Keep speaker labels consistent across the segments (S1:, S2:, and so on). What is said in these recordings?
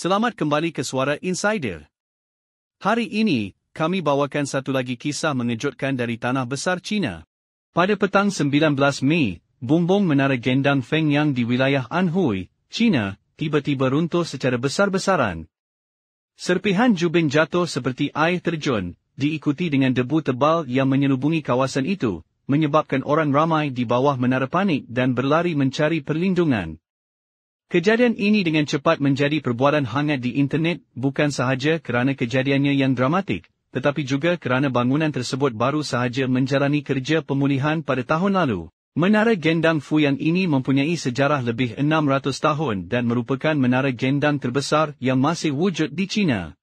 S1: Selamat kembali ke Suara Insider. Hari ini, kami bawakan satu lagi kisah mengejutkan dari tanah besar China. Pada petang 19 Mei, bumbung menara gendang Fengyang di wilayah Anhui, China, tiba-tiba runtuh secara besar-besaran. Serpihan jubin jatuh seperti air terjun, diikuti dengan debu tebal yang menyelubungi kawasan itu, menyebabkan orang ramai di bawah menara panik dan berlari mencari perlindungan. Kejadian ini dengan cepat menjadi perbualan hangat di internet, bukan sahaja kerana kejadiannya yang dramatik, tetapi juga kerana bangunan tersebut baru sahaja menjalani kerja pemulihan pada tahun lalu. Menara gendang Fuyang ini mempunyai sejarah lebih 600 tahun dan merupakan menara gendang terbesar yang masih wujud di China.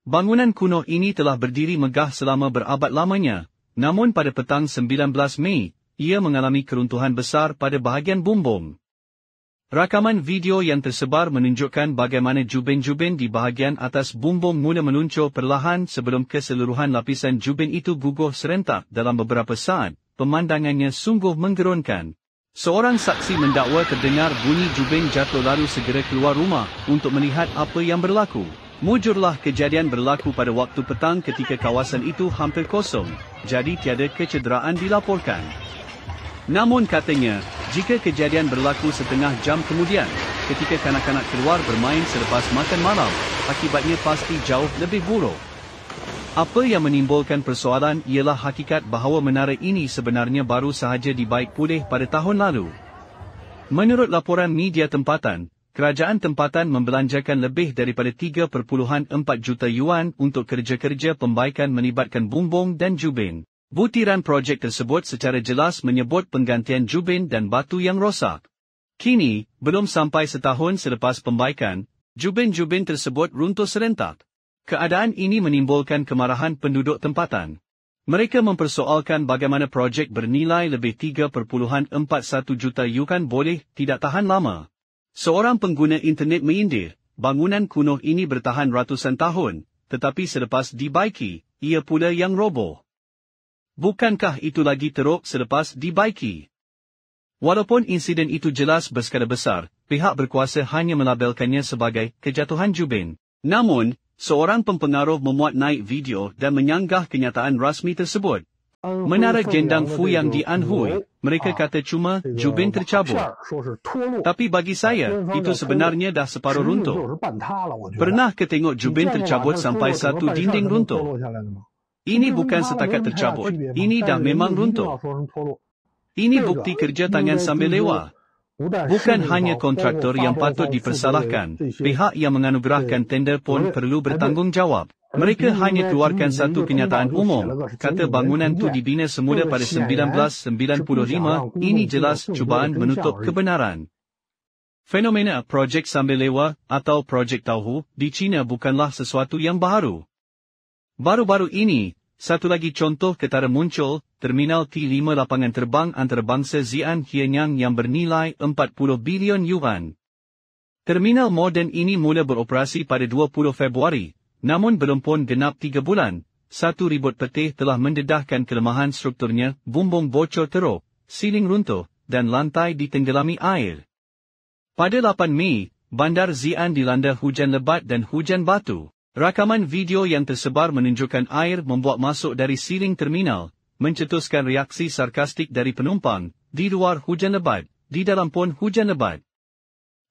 S1: Bangunan kuno ini telah berdiri megah selama berabad lamanya, namun pada petang 19 Mei, ia mengalami keruntuhan besar pada bahagian bumbung. Rakaman video yang tersebar menunjukkan bagaimana jubin-jubin di bahagian atas bumbung mula meluncur perlahan sebelum keseluruhan lapisan jubin itu gugur serentak dalam beberapa saat. Pemandangannya sungguh menggerunkan. Seorang saksi mendakwa terdengar bunyi jubin jatuh lalu segera keluar rumah untuk melihat apa yang berlaku. Mujurlah kejadian berlaku pada waktu petang ketika kawasan itu hampir kosong, jadi tiada kecederaan dilaporkan. Namun katanya, jika kejadian berlaku setengah jam kemudian, ketika kanak-kanak keluar bermain selepas makan malam, akibatnya pasti jauh lebih buruk. Apa yang menimbulkan persoalan ialah hakikat bahawa menara ini sebenarnya baru sahaja dibaik pulih pada tahun lalu. Menurut laporan media tempatan, kerajaan tempatan membelanjakan lebih daripada 3.4 juta yuan untuk kerja-kerja pembaikan melibatkan bumbung dan jubin. Butiran projek tersebut secara jelas menyebut penggantian jubin dan batu yang rosak. Kini, belum sampai setahun selepas pembaikan, jubin-jubin tersebut runtuh serentak. Keadaan ini menimbulkan kemarahan penduduk tempatan. Mereka mempersoalkan bagaimana projek bernilai lebih 3.41 juta yuan boleh tidak tahan lama. Seorang pengguna internet menyindir, bangunan kuno ini bertahan ratusan tahun, tetapi selepas dibaiki, ia pula yang roboh. Bukankah itu lagi teruk selepas dibaiki? Walaupun insiden itu jelas berskala besar, pihak berkuasa hanya melabelkannya sebagai kejatuhan jubin. Namun, seorang pempengaruh memuat naik video dan menyanggah kenyataan rasmi tersebut. Menara gendang Fuyang di Anhui, mereka kata cuma jubin tercabut. Tapi bagi saya, itu sebenarnya dah separuh runtuh. Pernah ke tengok jubin tercabut sampai satu dinding runtuh? Ini bukan setakat tercabut, ini dah memang runtuh. Ini bukti kerja tangan sambil lewa. Bukan hanya kontraktor yang patut dipersalahkan, pihak yang menganugerahkan tender pun perlu bertanggungjawab. Mereka hanya keluarkan satu kenyataan umum, kata bangunan itu dibina semula pada 1995, ini jelas cubaan menutup kebenaran. Fenomena projek sambil lewa atau projek Tauhu di China bukanlah sesuatu yang baru. Baru-baru ini, satu lagi contoh ketara muncul, Terminal T5 lapangan terbang antarabangsa Xi'an Hainan yang bernilai 40 bilion yuan. Terminal moden ini mula beroperasi pada 20 Februari, namun belum pun genap 3 bulan, satu ribut petir telah mendedahkan kelemahan strukturnya, bumbung bocor teruk, siling runtuh, dan lantai ditenggelami air. Pada 8 Mei, bandar Xi'an dilanda hujan lebat dan hujan batu. Rakaman video yang tersebar menunjukkan air membuat masuk dari siling terminal, mencetuskan reaksi sarkastik dari penumpang, di luar hujan lebat, di dalam pun hujan lebat.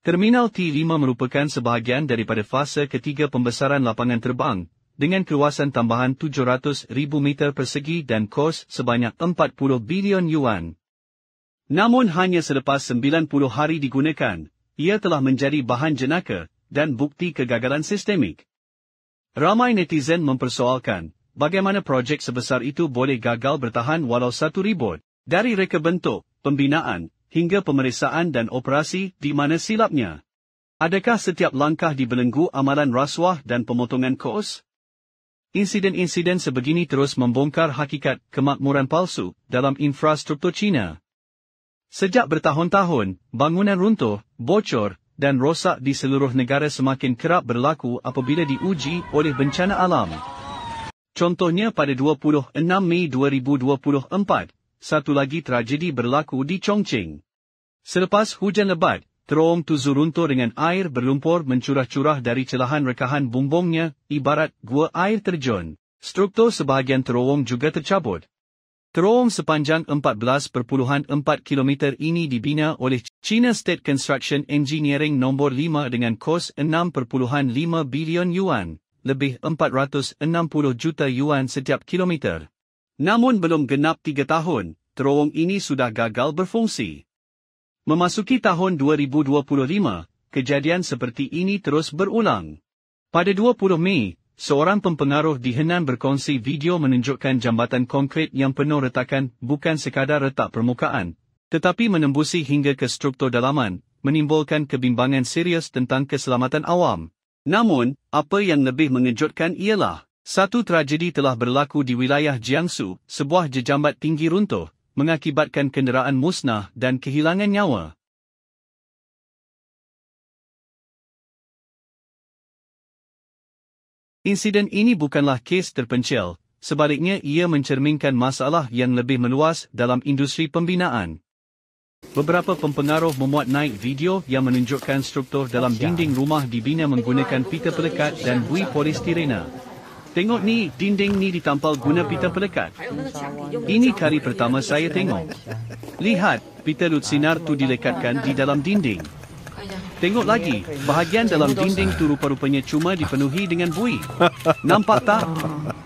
S1: Terminal T5 merupakan sebahagian daripada fasa ketiga pembesaran lapangan terbang, dengan keluasan tambahan 700,000 meter persegi dan kos sebanyak 40 bilion yuan. Namun hanya selepas 90 hari digunakan, ia telah menjadi bahan jenaka, dan bukti kegagalan sistemik. Ramai netizen mempersoalkan, bagaimana projek sebesar itu boleh gagal bertahan walau satu ribut, dari reka bentuk, pembinaan, hingga pemeriksaan dan operasi di mana silapnya. Adakah setiap langkah dibelenggu amalan rasuah dan pemotongan kos? Insiden-insiden sebegini terus membongkar hakikat kemakmuran palsu dalam infrastruktur China. Sejak bertahun-tahun, bangunan runtuh, bocor, dan rosak di seluruh negara semakin kerap berlaku apabila diuji oleh bencana alam. Contohnya pada 26 Mei 2024, satu lagi tragedi berlaku di Chongqing. Selepas hujan lebat, terowong tuzu runtuh dengan air berlumpur mencurah-curah dari celahan rekahan bumbungnya, ibarat gua air terjun. Struktur sebahagian terowong juga tercabut. Terowong sepanjang 14.4 km ini dibina oleh China State Construction Engineering nombor 5 dengan kos 6.5 bilion yuan, lebih 460 juta yuan setiap kilometer. Namun belum genap 3 tahun, terowong ini sudah gagal berfungsi. Memasuki tahun 2025, kejadian seperti ini terus berulang. Pada 20 Mei, seorang pempengaruh di Henan berkongsi video menunjukkan jambatan konkrit yang penuh retakan bukan sekadar retak permukaan, tetapi menembusi hingga ke struktur dalaman, menimbulkan kebimbangan serius tentang keselamatan awam. Namun, apa yang lebih mengejutkan ialah, satu tragedi telah berlaku di wilayah Jiangsu, sebuah jejambat tinggi runtuh, mengakibatkan kenderaan musnah dan kehilangan nyawa. Insiden ini bukanlah kes terpencil, sebaliknya ia mencerminkan masalah yang lebih meluas dalam industri pembinaan. Beberapa pempengaruh memuat naik video yang menunjukkan struktur dalam dinding rumah dibina menggunakan pita pelekat dan bui polistirena. Tengok ni, dinding ni ditampal guna pita pelekat. Ini kali pertama saya tengok. Lihat, pita lut sinar tu dilekatkan di dalam dinding. Tengok lagi, bahagian dalam dinding tu rupa-rupanya cuma dipenuhi dengan bui. Nampak tak?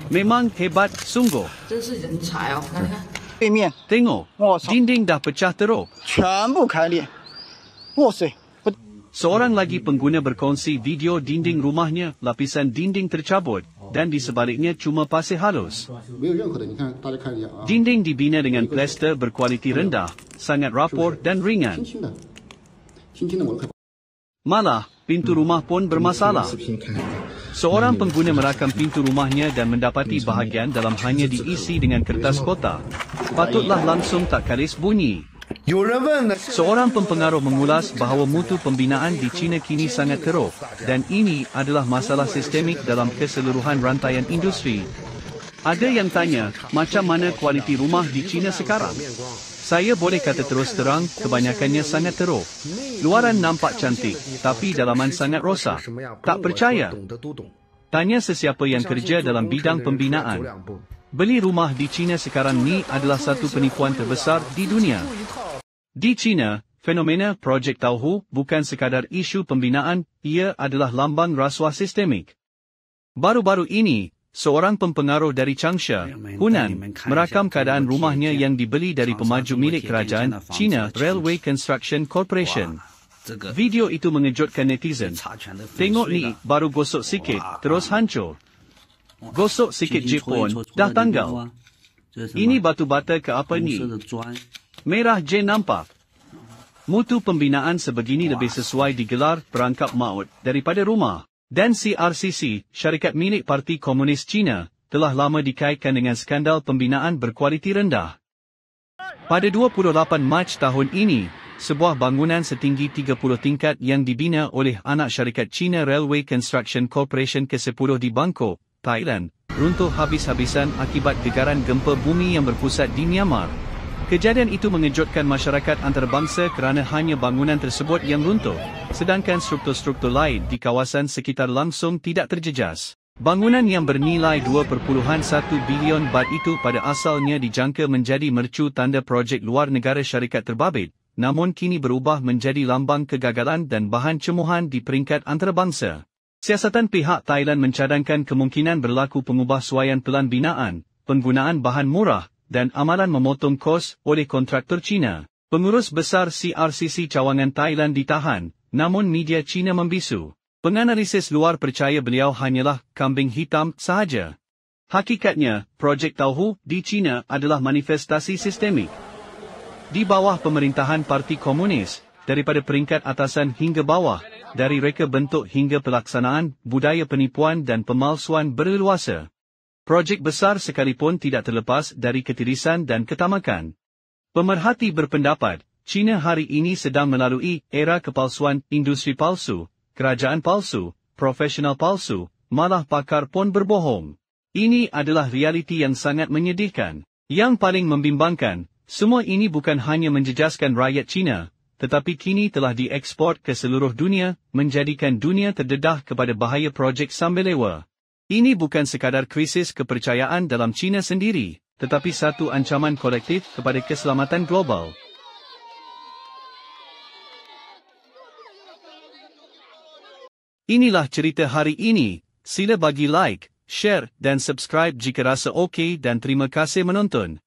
S1: Memang hebat sungguh. Tengok, dinding dah pecah teruk. Seorang lagi pengguna berkongsi video dinding rumahnya, lapisan dinding tercabut, dan di sebaliknya cuma pasir halus. Dinding dibina dengan plaster berkualiti rendah, sangat rapor dan ringan. Malah, pintu rumah pun bermasalah. Seorang pengguna merakam pintu rumahnya dan mendapati bahagian dalam hanya diisi dengan kertas kotak. Patutlah langsung tak kalis bunyi. Seorang pempengaruh mengulas bahawa mutu pembinaan di China kini sangat teruk, dan ini adalah masalah sistemik dalam keseluruhan rantaian industri. Ada yang tanya, macam mana kualiti rumah di China sekarang? Saya boleh kata terus terang, kebanyakannya sangat teruk. Luaran nampak cantik, tapi dalaman sangat rosak. Tak percaya? Tanya sesiapa yang kerja dalam bidang pembinaan. Beli rumah di China sekarang ni adalah satu penipuan terbesar di dunia. Di China, fenomena Projek Tauhu bukan sekadar isu pembinaan, ia adalah lambang rasuah sistemik. Baru-baru ini, seorang pempengaruh dari Changsha, Hunan, merakam keadaan rumahnya yang dibeli dari pemaju milik kerajaan, China Railway Construction Corporation. Video itu mengejutkan netizen. Tengok ni, baru gosok sikit, terus hancur. Gosok sikit je pun, dah tanggal. Ini batu bata ke apa ni? Merah je nampak. Mutu pembinaan sebegini lebih sesuai digelar perangkap maut daripada rumah. Dan CRCC, syarikat milik Parti Komunis China, telah lama dikaitkan dengan skandal pembinaan berkualiti rendah. Pada 28 Mac tahun ini, sebuah bangunan setinggi 30 tingkat yang dibina oleh anak syarikat China Railway Construction Corporation ke-10 di Bangkok, Thailand, runtuh habis-habisan akibat gegaran gempa bumi yang berpusat di Myanmar. Kejadian itu mengejutkan masyarakat antarabangsa kerana hanya bangunan tersebut yang runtuh, sedangkan struktur-struktur lain di kawasan sekitar langsung tidak terjejas. Bangunan yang bernilai 2.1 bilion baht itu pada asalnya dijangka menjadi mercu tanda projek luar negara syarikat terbabit, namun kini berubah menjadi lambang kegagalan dan bahan cemuhan di peringkat antarabangsa. Siasatan pihak Thailand mencadangkan kemungkinan berlaku pengubahsuaian pelan binaan, penggunaan bahan murah, dan amalan memotong kos oleh kontraktor China. Pengurus besar CRCC cawangan Thailand ditahan, namun media China membisu. Penganalisis luar percaya beliau hanyalah kambing hitam sahaja. Hakikatnya, Projek Tauhu di China adalah manifestasi sistemik. Di bawah pemerintahan Parti Komunis, daripada peringkat atasan hingga bawah, dari reka bentuk hingga pelaksanaan, budaya penipuan dan pemalsuan berleluasa. Projek besar sekalipun tidak terlepas dari ketirisan dan ketamakan. Pemerhati berpendapat, China hari ini sedang melalui era kepalsuan, industri palsu, kerajaan palsu, profesional palsu, malah pakar pun berbohong. Ini adalah realiti yang sangat menyedihkan. Yang paling membimbangkan, semua ini bukan hanya menjejaskan rakyat China, tetapi kini telah diekspor ke seluruh dunia, menjadikan dunia terdedah kepada bahaya projek Sambelewa. Ini bukan sekadar krisis kepercayaan dalam China sendiri, tetapi satu ancaman kolektif kepada keselamatan global. Inilah cerita hari ini. Sila bagi like, share dan subscribe jika rasa okey dan terima kasih menonton.